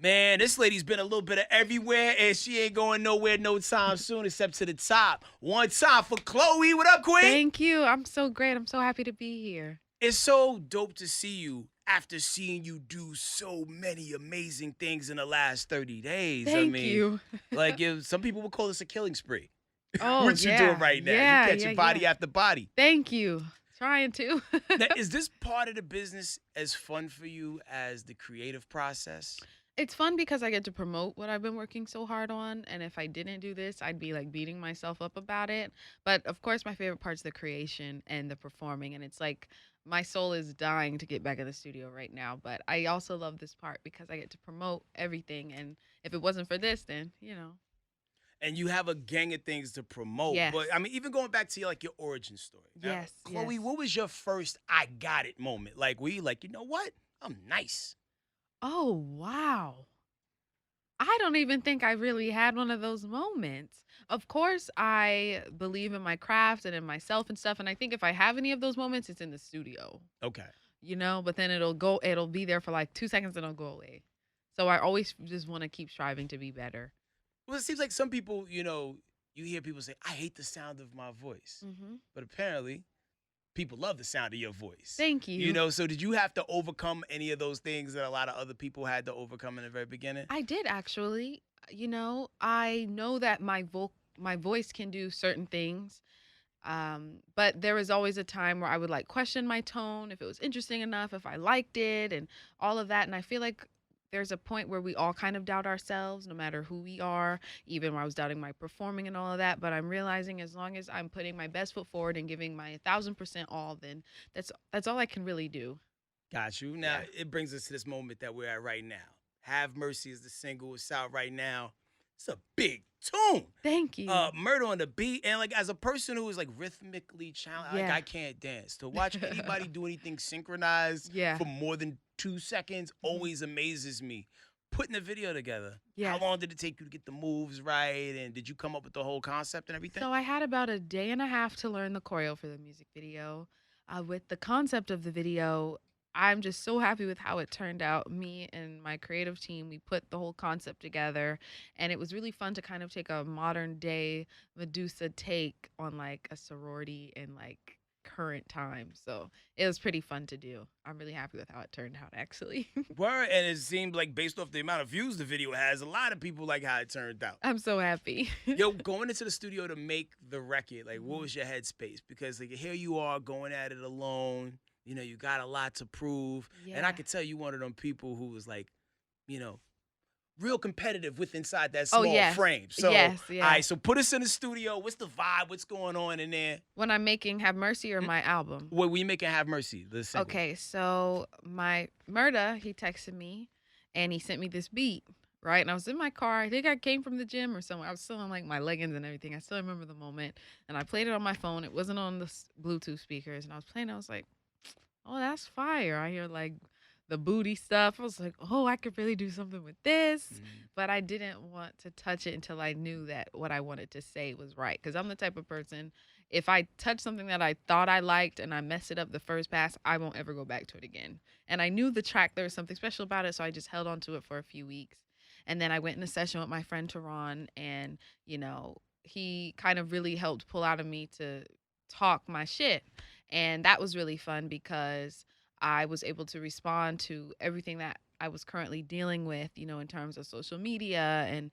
Man, this lady's been a little bit of everywhere, and she ain't going nowhere no time soon except to the top. One time for Chloe. What up, Queen? Thank you. I'm so great. I'm so happy to be here. It's so dope to see you after seeing you do so many amazing things in the last 30 days. I Thank mean, you. some people would call this a killing spree. Oh, What you doing yeah. right now? You Yeah, yeah, catching yeah. body after body. Thank you. Trying to. Now, is this part of the business as fun for you as the creative process? It's fun because I get to promote what I've been working so hard on. And if I didn't do this, I'd be like beating myself up about it. But of course, my favorite part's the creation and the performing. And it's like my soul is dying to get back in the studio right now. But I also love this part because I get to promote everything. And if it wasn't for this, then. And you have a gang of things to promote. Yes. But I mean, even going back to your origin story. Yes. Chloe, Yes. what was your first I got it moment? Like, were you like, you know what? I'm nice. Oh, wow. I don't even think I really had one of those moments. Of course, I believe in my craft and in myself and stuff. And I think if I have any of those moments, it's in the studio, Okay. but then it'll be there for like 2 seconds and it'll go away. So I always just want to keep striving to be better. Well, it seems like some people, you hear people say, I hate the sound of my voice. Hmm. But apparently, people love the sound of your voice. Thank you. So did you have to overcome any of those things that a lot of other people had to overcome in the very beginning? I did actually. I know that my voice can do certain things. But there was always a time where I would like question my tone, if it was interesting enough, if I liked it, and all of that. And I feel like there's a point where we all kind of doubt ourselves, no matter who we are, even when I was doubting my performing and all of that. But I'm realizing as long as I'm putting my best foot forward and giving my 1,000% all, then that's all I can really do. Got you. Now, Yeah. it brings us to this moment that we're at right now. Have Mercy is the single. It's out right now. It's a big tune. Thank you. Murder on the beat. And like as a person who is like rhythmically challenged, like Yeah. I can't dance. To watch anybody do anything synchronized Yeah. for more than 2 seconds always amazes me. Putting the video together. Yes. How long did it take you to get the moves right? And did you come up with the whole concept and everything? So I had about a day and a half to learn the choreo for the music video. With the concept of the video, I'm just so happy with how it turned out. Me and my creative team, we put the whole concept together, and it was really fun to kind of take a modern day Medusa take on like a sorority in like current time. So it was pretty fun to do. I'm really happy with how it turned out, actually. Word, and it seemed like based off the amount of views the video has, a lot of people like how it turned out. I'm so happy. Yo, going into the studio to make the record, like what was your headspace? Because like here you are going at it alone. You got a lot to prove. And I Yeah. could tell you one of them people who was like, you know, real competitive with inside that Oh, small yes. frame. So, Yes, all yeah. right, so put us in the studio. What's the vibe? What's going on in there? When I'm making Have Mercy or my album. What we making Have Mercy, the single. Okay, so my Murda, he texted me and he sent me this beat, right? And I was in my car. I think I came from the gym or somewhere. I was still in like my leggings and everything. I still remember the moment. And I played it on my phone. It wasn't on the Bluetooth speakers. And I was playing. I was like, oh, that's fire. I hear like the booty stuff. I was like, oh, I could really do something with this. But I didn't want to touch it until I knew that what I wanted to say was right. Because I'm the type of person, if I touch something that I thought I liked and I mess it up the first pass, I won't ever go back to it again. And I knew the track, there was something special about it. So I just held on to it for a few weeks. And then I went in a session with my friend Tehran, and, he kind of really helped pull out of me to talk my shit. And that was really fun because I was able to respond to everything that I was currently dealing with, in terms of social media and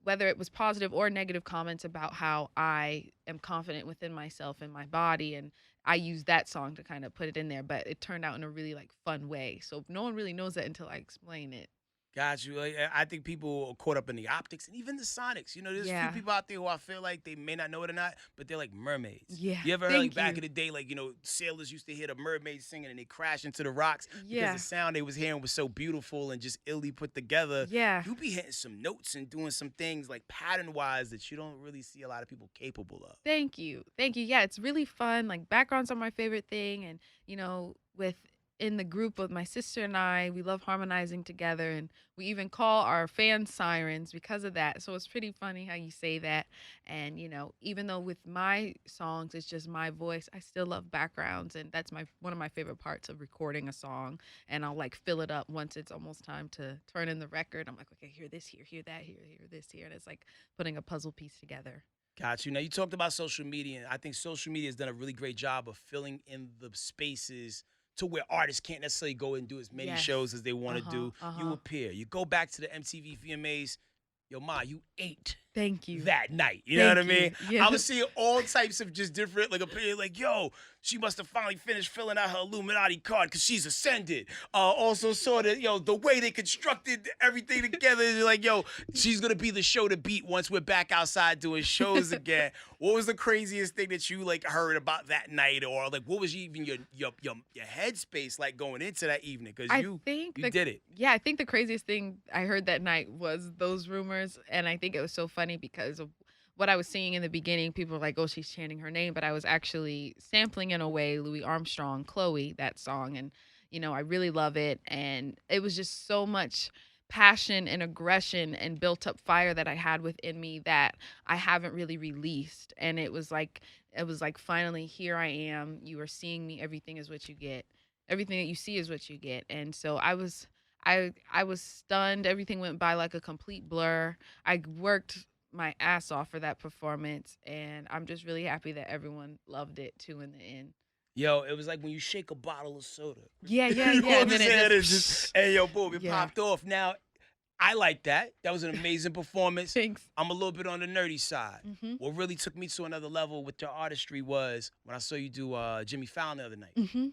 whether it was positive or negative comments about how I am confident within myself and my body. And I used that song to kind of put it in there, but it turned out in a really like fun way. So no one really knows that until I explain it. Got you. Like, I think people are caught up in the optics and even the sonics. There's a few Yeah. people out there who I feel like they may not know it or not, but they're like mermaids. Yeah. You ever heard like Thank back you. in the day, like, sailors used to hear the mermaids singing and they crash into the rocks because Yeah. the sound they was hearing was so beautiful and just illy put together. Yeah. You be hitting some notes and doing some things like pattern wise that you don't really see a lot of people capable of. Thank you. Thank you. Yeah, it's really fun. Like backgrounds are my favorite thing. And, with in the group with my sister and I. We love harmonizing together, and we even call our fan sirens because of that. So it's pretty funny how you say that. And even though with my songs it's just my voice, I still love backgrounds, and that's my one of my favorite parts of recording a song. And I'll like fill it up once it's almost time to turn in the record. I'm like, okay, hear this here, hear that here, hear this here, and it's like putting a puzzle piece together. Got you. Now you talked about social media, and I think social media has done a really great job of filling in the spaces to where artists can't necessarily go and do as many Yes. shows as they want to Uh-huh. do. You Uh-huh. appear. You go back to the MTV VMAs. Yo, Ma, you ate Thank you. that night. You know what I Thank mean? you. I Yeah. was seeing all types of just different, like, opinion, like, yo, she must have finally finished filling out her Illuminati card because she's ascended. Also saw that, the way they constructed everything together is like, yo, she's going to be the show to beat once we're back outside doing shows again. What was the craziest thing that you, like, heard about that night? Or, like, what was even your headspace like going into that evening? Because I you think did it. yeah, I think the craziest thing I heard that night was those rumors, and I think it was so funny because of what I was seeing in the beginning. People were like, "Oh, she's chanting her name," but I was actually sampling in a way Louis Armstrong, "Chloe," that song, and I really love it, and it was just so much passion and aggression and built up fire that I had within me that I haven't really released, and it was like finally here I am. You are seeing me. Everything is what you get. Everything that you see is what you get. And so I was stunned. Everything went by like a complete blur. I worked my ass off for that performance, and I'm just really happy that everyone loved it too in the end. Yo, it was like when you shake a bottle of soda. Yeah, yeah, You know yeah. what And I'm then it saying? It's just just, hey, yo, boom, it yeah. popped off. Now, I like that. That was an amazing performance. Thanks. I'm a little bit on the nerdy side. Mhm. What really took me to another level with your artistry was when I saw you do Jimmy Fallon the other night. Mhm.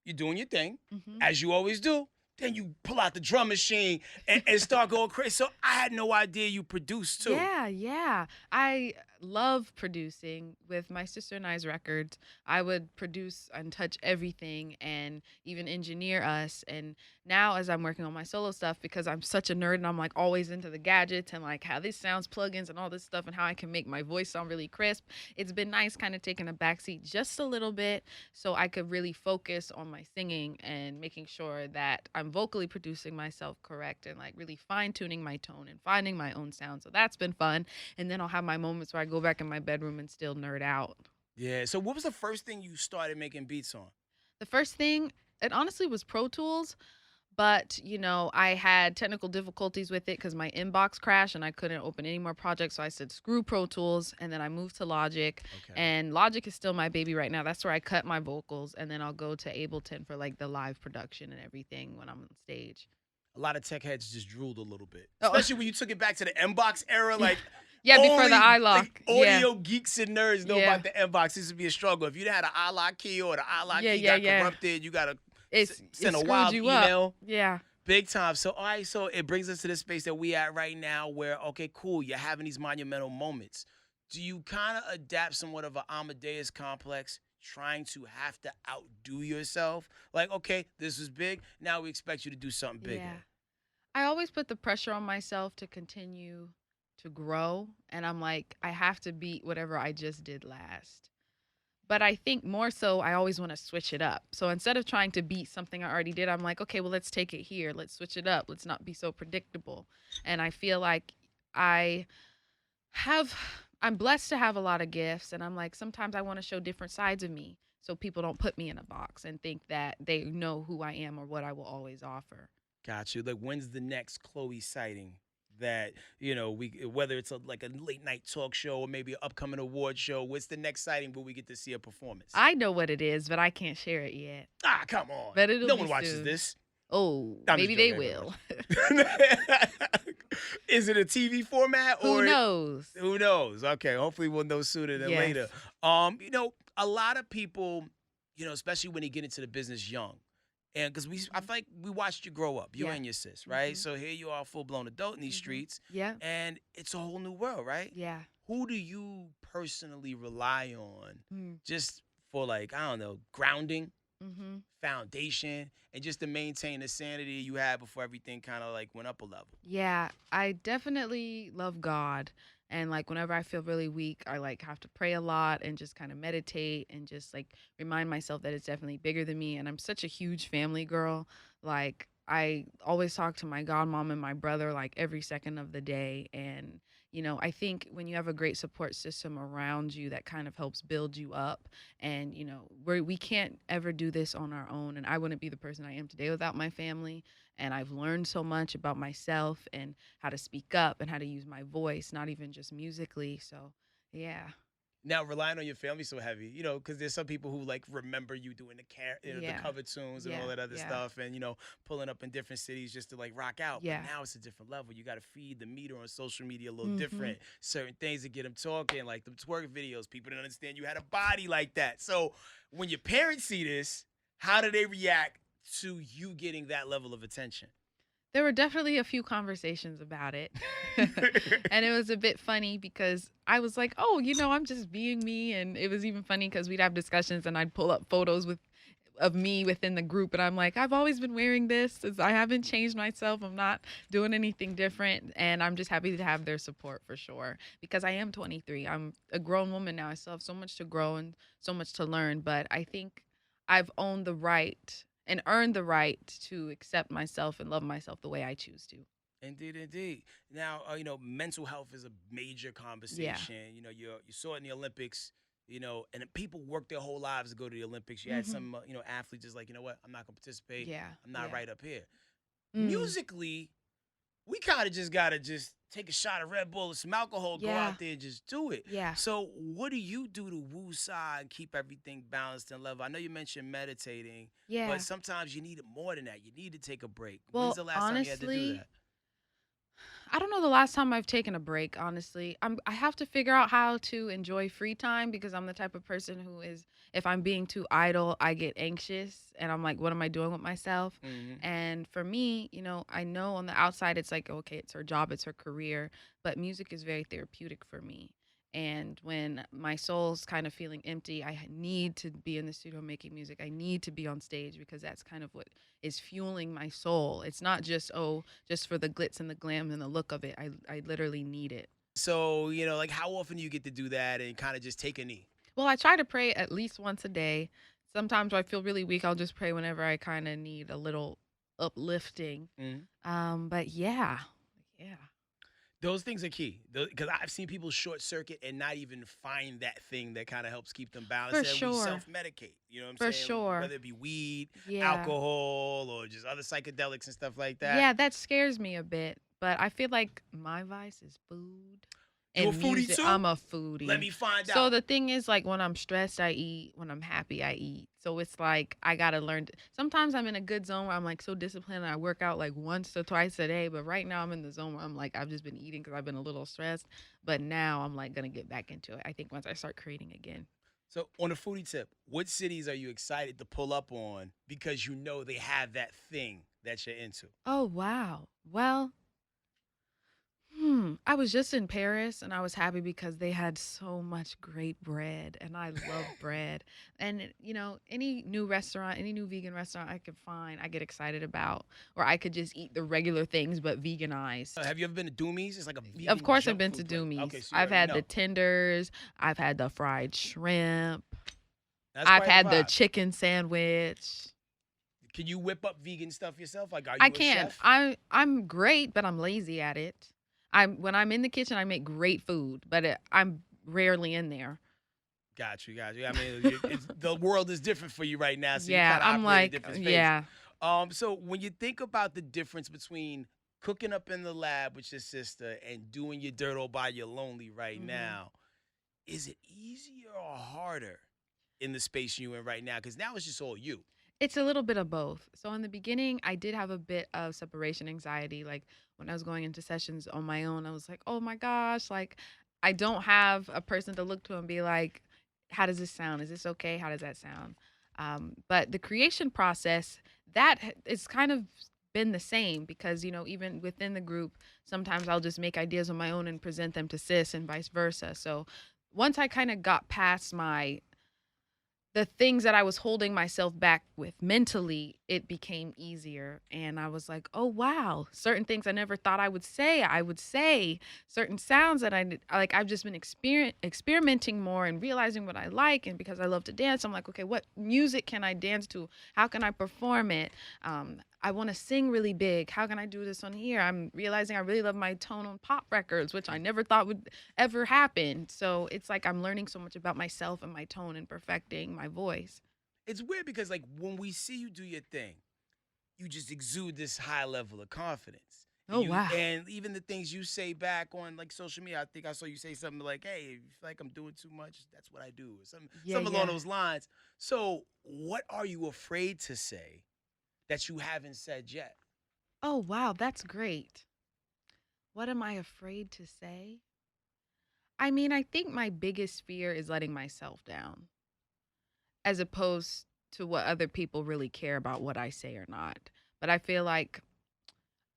You're doing your thing, Mhm. as you always do. Then you pull out the drum machine and start going crazy. So I had no idea you produced too. Yeah, yeah. I love producing with my sister and I's records. I would produce and touch everything and even engineer us. And now, as I'm working on my solo stuff, because I'm such a nerd and I'm like always into the gadgets and like how this sounds, plugins, and all this stuff, and how I can make my voice sound really crisp, it's been nice kind of taking a backseat just a little bit so I could really focus on my singing and making sure that I'm vocally producing myself correct and like really fine tuning my tone and finding my own sound. So that's been fun. And then I'll have my moments where I go back in my bedroom and still nerd out. Yeah. So what was the first thing you started making beats on? The first thing, it honestly was Pro Tools, but I had technical difficulties with it because my inbox crashed and I couldn't open any more projects. So I said, screw Pro Tools. And then I moved to Logic. Okay. And Logic is still my baby right now. That's where I cut my vocals. And then I'll go to Ableton for like the live production and everything when I'm on stage. A lot of tech heads just drooled a little bit, Oh. especially when you took it back to the inbox era. Like, Yeah, before only, the iLock. like, audio geeks and nerds know Yeah. about the inbox. This would be a struggle. If you had an iLock key or the iLock Yeah, key yeah, got yeah. corrupted, you gotta It send a screwed wild you up. email. Yeah. Big time. So, all right, so it brings us to the space that we at right now where, okay, cool, you're having these monumental moments. Do you kind of adapt somewhat of an Amadeus complex, trying to have to outdo yourself? Like, okay, this was big. Now we expect you to do something bigger. Yeah. I always put the pressure on myself to continue to grow. And I'm like, I have to beat whatever I just did last. But I think more so, I always want to switch it up. So instead of trying to beat something I already did, I'm like, okay, well, let's take it here. Let's switch it up. Let's not be so predictable. And I feel like I have, I'm blessed to have a lot of gifts. And I'm like, sometimes I want to show different sides of me so people don't put me in a box and think that they know who I am or what I will always offer. Got you. Like, when's the next Chloe sighting that, whether it's like a late night talk show or maybe an upcoming award show, what's the next sighting where we get to see a performance? I know what it is, but I can't share it yet. Ah, come on. But it'll No be one watches soon. this. Oh, I'm maybe just they joking, will. Is it a TV format or Who knows? Who knows? Okay, hopefully we'll know sooner than Yes. later. A lot of people, especially when they get into the business young, and because I feel like we watched you grow up, you Yeah. and your sis, right? Mhm. So here you are, full blown adult in these streets, Yeah. and it's a whole new world, right? Yeah. Who do you personally rely on Mm. just for, like, I don't know, grounding? Mhm. foundation, and just to maintain the sanity you had before everything kind of like went up a level? Yeah, I definitely love God. And like whenever I feel really weak, I like have to pray a lot and just kind of meditate and just like remind myself that it's definitely bigger than me. And I'm such a huge family girl. Like I always talk to my godmom and my brother like every second of the day. And, I think when you have a great support system around you, that kind of helps build you up. And, we can't ever do this on our own. And I wouldn't be the person I am today without my family, and I've learned so much about myself and how to speak up and how to use my voice, not even just musically. So, yeah. Now relying on your family so heavy, because there's some people who like remember you doing the Yeah. cover tunes and all Yeah. that other Yeah. stuff, and pulling up in different cities just to like rock out. But Yeah. now it's a different level. You got to feed the meter on social media a little Mhm. different. Certain things to get them talking, like the twerk videos. People didn't understand you had a body like that. So when your parents see this, how do they react to you getting that level of attention? There were definitely a few conversations about it. And it was a bit funny because I was like, "Oh, I'm just being me." And it was even funny cuz we'd have discussions and I'd pull up photos of me within the group, and I'm like, I've always been wearing this. I haven't changed myself. I'm not doing anything different, and I'm just happy to have their support for sure because I am 23. I'm a grown woman now. I still have so much to grow and so much to learn, but I think I've owned the right and earned the right to accept myself and love myself the way I choose to. Indeed, indeed. Now, mental health is a major Yeah. conversation. You saw it in the Olympics. And then people work their whole lives to go to the Olympics. You had Mhm. some, athletes just like, you know what, I'm not gonna participate. Yeah. I'm not Yeah. right up here. Mm. Musically, we kind of just gotta just take a shot of Red Bull or some alcohol, go Yeah. out there and just do it. Yeah. So, what do you do to woo side and keep everything balanced and level? I know you mentioned meditating, but Yeah. sometimes you need it more than that. You need to take a break. When's Well, the last time you had to do honestly, that? I don't know the last time I've taken a break, honestly. I have to figure out how to enjoy free time because I'm the type of person who is, if I'm being too idle, I get anxious and I'm like, what am I doing with myself? Hmm. And for me, I know on the outside it's like, okay, it's her job, it's her career, but music is very therapeutic for me. And when my soul's kind of feeling empty, I need to be in the studio making music. I need to be on stage because that's kind of what is fueling my soul. It's not just, oh, just for the glitz and the glam and the look of it. I literally need it. So, like how often do you get to do that and kind of just take a knee? Well, I try to pray at least once a day. Sometimes I feel really weak. I'll just pray whenever I kind of need a little uplifting. Hmm. But yeah, yeah, Those things are key because I've seen people short circuit and not even find that thing that kind of helps keep them balanced. for And we sure, self medicate, you know what I'm for saying? sure. Whether it be weed, Yeah, alcohol, or just other psychedelics and stuff like that. yeah, that scares me a bit. But I feel like my vice is food You a and foodie music. too? I'm a Let foodie. me find So out. the thing is, like, when I'm stressed, I eat. When I'm happy, I eat. So it's like I gotta learn. Sometimes I'm in a good zone where I'm like so disciplined and I work out like once or twice a day. But right now I'm in the zone where I'm like I've just been eating because I've been a little stressed. But now I'm like gonna get back into it. I think once I start creating again. So, on a foodie tip, what cities are you excited to pull up on because you know they have that thing that you're into? Oh wow. Well, I was just in Paris and I was happy because they had so much great bread and I love bread. And any new restaurant, any new vegan restaurant I could find, I get excited about. Or I could just eat the regular things but veganized. Have you ever been to Doomie's? It's like a Of vegan course I've junk been to food place. Okay, Doomie's. so you I've already had the know. tenders, I've had the fried shrimp, That's I've quite a had the vibe. chicken sandwich. Can you whip up vegan stuff yourself? Like, are I you a can. chef? I'm great, but I'm lazy at it. When I'm in the kitchen, I make great food, but I'm rarely in there. Got you, got you. I mean, the world is different for you right now, so you Yeah, kind of I'm operate in like, different spaces. yeah. So when you think about the difference between cooking up in the lab with your sister and doing your dirt all by your lonely right hmm now, is it easier or harder in the space you in right now? Because now it's just all you. It's a little bit of both. So in the beginning, I did have a bit of separation anxiety. Like when I was going into sessions on my own, I was like, oh my gosh, like I don't have a person to look to and be like, how does this sound? Is this okay? How does that sound? But the creation process, it's kind of been the same because, even within the group, sometimes I'll just make ideas on my own and present them to sis and vice versa. So once I kind of got past the things that I was holding myself back with mentally, it became easier. And I was like, oh, wow, certain things I never thought I would say certain sounds that like, I've just been experimenting more and realizing what I like. And because I love to dance, I'm like, okay, what music can I dance to? How can I perform it? I want to sing really big. How can I do this on here? I'm realizing I really love my tone on pop records, which I never thought would ever happen. So it's like I'm learning so much about myself and my tone and perfecting my voice. It's weird because like when we see you do your thing, you just exude this high level of confidence. Oh, wow. And even the things you say back on like social media, I think I saw you say something like, "Hey, if you feel like I'm doing too much, that's what I do," or Yeah, something along yeah. those lines. So, what are you afraid to say that you haven't said yet? Oh, wow. That's great. What am I afraid to say? I mean, I think my biggest fear is letting myself down as opposed to what other people really care about what I say or not. But I feel like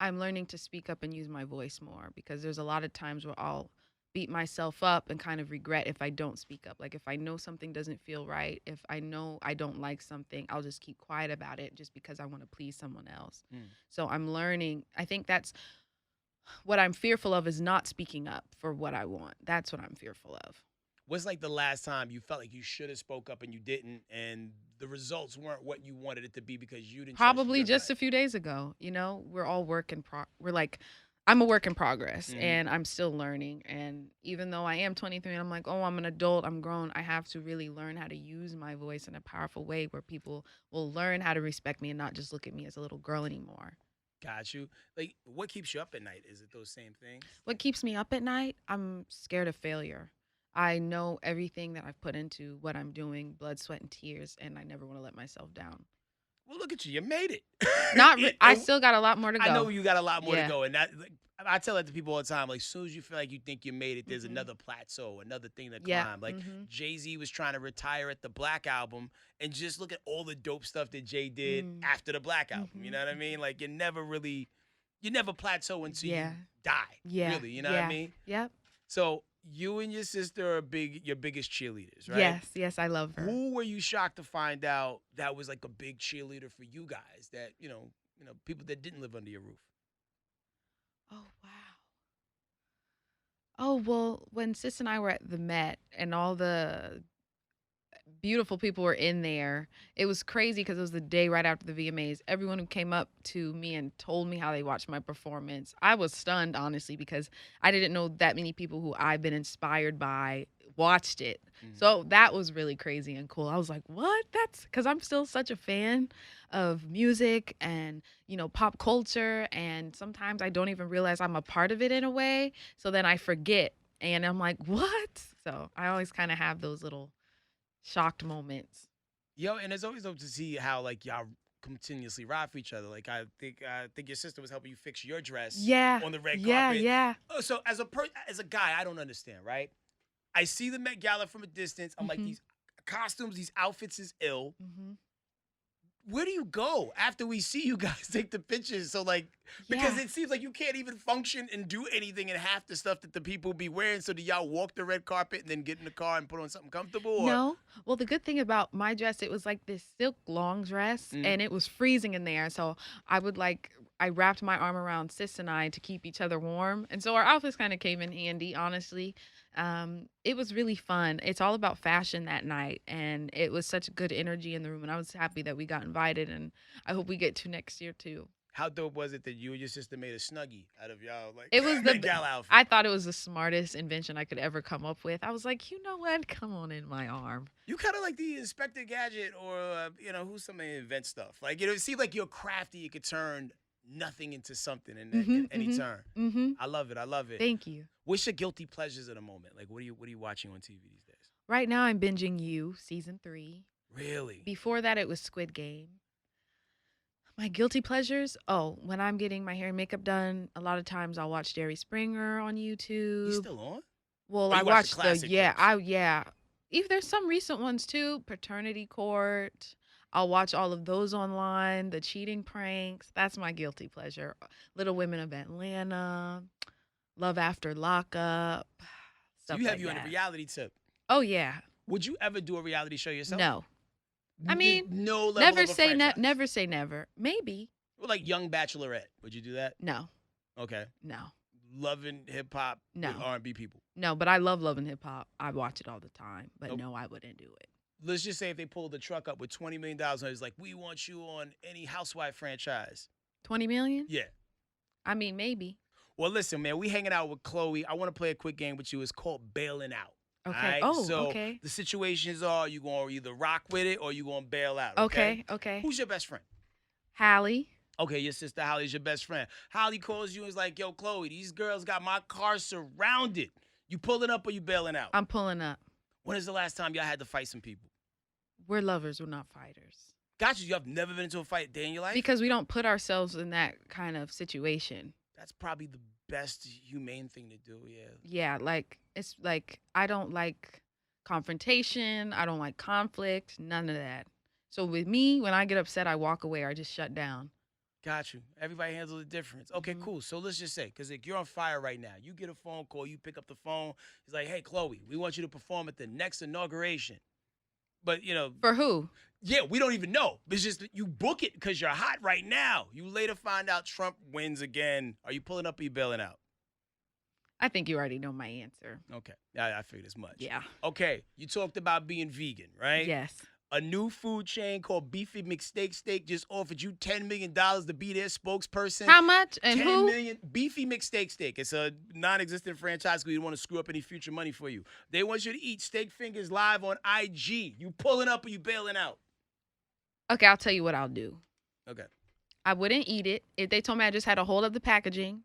I'm learning to speak up and use my voice more because there's a lot of times where I'll beat myself up and kind of regret if I don't speak up. Like if I know something doesn't feel right, if I know I don't like something, I'll just keep quiet about it just because I want to please someone else. Mm. So I'm learning. I think that's what I'm fearful of is not speaking up for what I want. That's what I'm fearful of. What's like the last time you felt like you should have spoke up and you didn't, and the results weren't what you wanted it to be because you didn't trust Probably your just gut? a few days ago. We're all we're like, I'm a work in progress Hmm. and I'm still learning. And even though I am 23 and I'm like, oh, I'm an adult, I'm grown, I have to really learn how to use my voice in a powerful way where people will learn how to respect me and not just look at me as a little girl anymore. Got you. Like, what keeps you up at night? Is it those same things? What keeps me up at night? I'm scared of failure. I know everything that I've put into what I'm doing, blood, sweat, and tears, and I never want to let myself down. Well, look at you. You made it. I still got a lot more to I know go. you got a lot more to Yeah. go, and that like, I tell that to people all the time. Like, as soon as you feel like you think you made it, there's Mhm. another plateau, another thing to Yeah. climb. Like Mhm. Jay-Z was trying to retire at the Black album, and just look at all the dope stuff that Jay did Mm. after the Black album. You know Mhm. what I mean? Mhm. Like, you never plateau until you Yeah. die. Yeah. Really, you know what I Yeah. mean? Yep. So you and your sister are your biggest cheerleaders, right? Yes. Yes. I love her. Who were you shocked to find out that was like a big cheerleader for you guys? That people that didn't live under your roof. Oh, wow. Oh, well, when Sis and I were at the Met and all the beautiful people were in there. It was crazy because it was the day right after the VMAs. Everyone who came up to me and told me how they watched my performance, I was stunned, honestly, because I didn't know that many people who I've been inspired by watched it. Mm. So that was really crazy and cool. I was like, what? That's because I'm still such a fan of music and, pop culture. And sometimes I don't even realize I'm a part of it in a way. So then I forget. And I'm like, what? So I always kind of have those little shocked moments. Yo, and it's always dope to see how like y'all continuously ride for each other. Like I think your sister was helping you fix your dress Yeah, on the red yeah, carpet. yeah. Oh, so as a guy, I don't understand, right? I see the Met Gala from a distance. I'm like Mhm, these costumes, these outfits is ill. mhm. Where do you go after we see you guys take the pictures? So like, because Yeah. it seems like you can't even function and do anything in half the stuff that the people be wearing. So do y'all walk the red carpet and then get in the car and put on something comfortable, or? No. Well, the good thing about my dress, it was like this silk long dress Mm. and it was freezing in there. So I wrapped my arm around Sis and I to keep each other warm. And so our outfits kind of came in handy, honestly. It was really fun. It's all about fashion that night. And it was such good energy in the room. And I was happy that we got invited. And I hope we get to next year too. How dope was it that you and your sister made a snuggie out of y'all like It was Met Gala outfit? I thought it was the smartest invention I could ever come up with. I was like, "You know what? Come on in my arm." You kind of like the Inspector Gadget, or who's somebody that invents stuff. Like it seems like you're crafty. You could turn nothing into something in Mhm, any mhm, turn. mhm. I love it. I love it. Thank you. What's your guilty pleasures at the moment? Like what are you watching on TV these days? Right now I'm binging You season 3. Really? Before that it was Squid Game. My guilty pleasures? Oh, when I'm getting my hair and makeup done, a lot of times I'll watch Jerry Springer on You YouTube. still on? Well, Or I you watch the watched the classic clips? yeah. If there's some recent ones too, Paternity Court. I'll watch all of those online, the cheating pranks. That's my guilty pleasure. Little Women of Atlanta, Love After Lockup, So stuff you have like you on a that. reality tip. Oh yeah. Would you ever do a reality show yourself? No. I mean, no level never of a say franchise. never say never. Maybe. Well, like Young Bachelorette. Would you do that? No. Okay. No. Loving hip hop No. with R&B people. No, but I love Love and Hip Hop. I watch it all the time. But Nope. no, I wouldn't do it. Let's just say if they pulled the truck up with $20 million and it's like, we want you on any Housewife franchise. 20 million? Yeah. I mean, maybe. Well, listen, man, we hanging out with Chloe. I want to play a quick game with you. It's called Bailing Out. Okay. All right? Oh, so okay. the situations are you going to either rock with it or you going to bail out. Okay. Okay. Who's your best friend? Hallie. Okay, your sister Holly's your best friend. Holly calls you and is like, yo, Chloe, these girls got my car surrounded. You pulling up or you bailing out? I'm pulling up. When is the last time y'all had to fight some people? We're lovers. We're not fighters. Got you. You have never been into a fight a day in your life? Because we don't put ourselves in that kind of situation. That's probably the best humane thing to do, yeah. Yeah, like, it's like, I don't like confrontation. I don't like conflict. None of that. So with me, when I get upset, I walk away or I just shut down. Got you. Everybody handles it different. Okay, cool. So let's just say, because like, you're on fire right now. You get a phone call. You pick up the phone. It's like, hey, Chloe, we want you to perform at the next inauguration. But, you know. For who? Yeah, we don't even know. It's just that you book it because you're hot right now. You later find out Trump wins again. Are you pulling up or you bailing out? I think you already know my answer. Okay. I figured as much. Yeah. Okay. You talked about being vegan, right? Yes. A new food chain called Beefy McSteak Steak just offered you $10 million to be their spokesperson. How much and 10 who? million. Beefy McSteak Steak. It's a non-existent franchise because you don't want to screw up any future money for you. They want you to eat steak fingers live on IG. You pulling up or you bailing out? Okay, I'll tell you what I'll do. Okay. I wouldn't eat it. If they told me I just had to hold up the packaging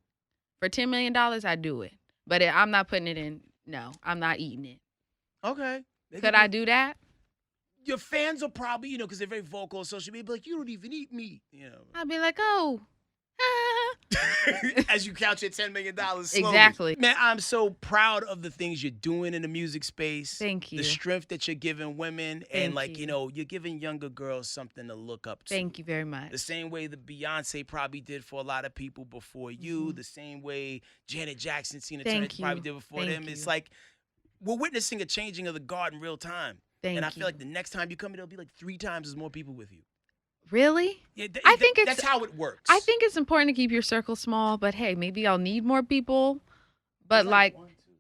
for $10 million, I'd do it. But I'm not putting it in. No, I'm not eating it. Okay. Could I do that? Your fans will probably, you know, because they're very vocal on social media, be like, you don't even eat meat, you know. I'd be like, oh. As you count your $10 million slowly. Exactly. Man, I'm so proud of the things you're doing in the music space. Thank you. The strength that you're giving women. Thank and, like, you. you know, you're giving younger girls something to look up to. Thank you very much. The same way that Beyonce probably did for a lot of people before you. Mhm. The same way Janet Jackson, Tina Thank Turner you. probably did before Thank them. you. It's like we're witnessing a changing of the guard in real time. Thank and I you. feel like the next time you come in, there'll be like 3 times as more people with you. Really? Yeah, I think it's- that's how it works. I think it's important to keep your circle small, but hey, maybe I'll need more people. But It's like, 1, 2, 3.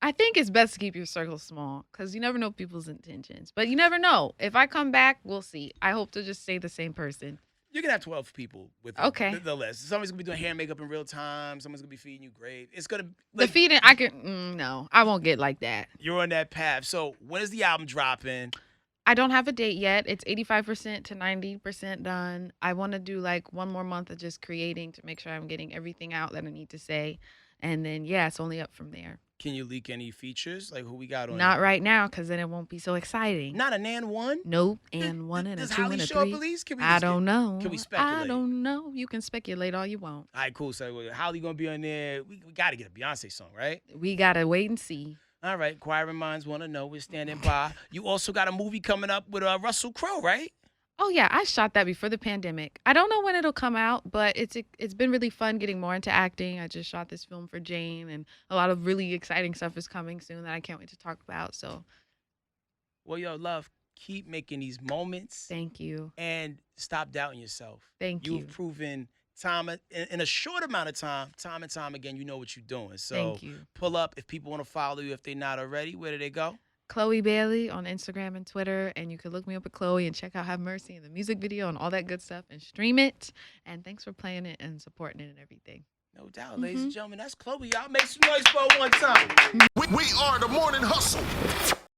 I think it's best to keep your circle small because you never know people's intentions. But you never know. If I come back, we'll see. I hope to just stay the same person. You're gonna have 12 people with Okay. the list. Somebody's gonna be doing hair and makeup in real time. Someone's gonna be feeding you great. It's gonna The feeding, I can, no, I won't get like that. You're on that path. So when is the album dropping? I don't have a date yet. It's 85% to 90% done. I want to do like one more month of just creating to make sure I'm getting everything out that I need to say. And then, yeah, it's only up from there. Can you leak any features? Like who we got on? Not it? right now because then it won't be so exciting. Not a Nan 1? Nope. And one and a Does two Holly and a show up three. at least? Can we I just don't know. Can we speculate? I don't know. You can speculate all you want. All right, cool. So Holly gonna be on there. We got to get a Beyonce song, right? We got to wait and see. All right. Inquiring minds want to know. We're standing by. You also got a movie coming up with Russell Crowe, right? Oh yeah, I shot that before the pandemic. I don't know when it'll come out, but it's been really fun getting more into acting. I just shot this film for Jane, and a lot of really exciting stuff is coming soon that I can't wait to talk about. So, Well, yo, love, keep making these moments thank you, and stop doubting yourself. thank you, You've proven in a short amount of time and time again, you know what you're doing. So thank you. pull up if people want to follow you if they're not already. Where do they go? Chloe Bailey on Instagram and Twitter, and you can look me up at Chloe and check out Have Mercy and the music video and all that good stuff and stream it. And thanks for playing it and supporting it and everything. No doubt, ladies and gentlemen. That's Chloe. Y'all make some noise for her one time. We are the morning hustle.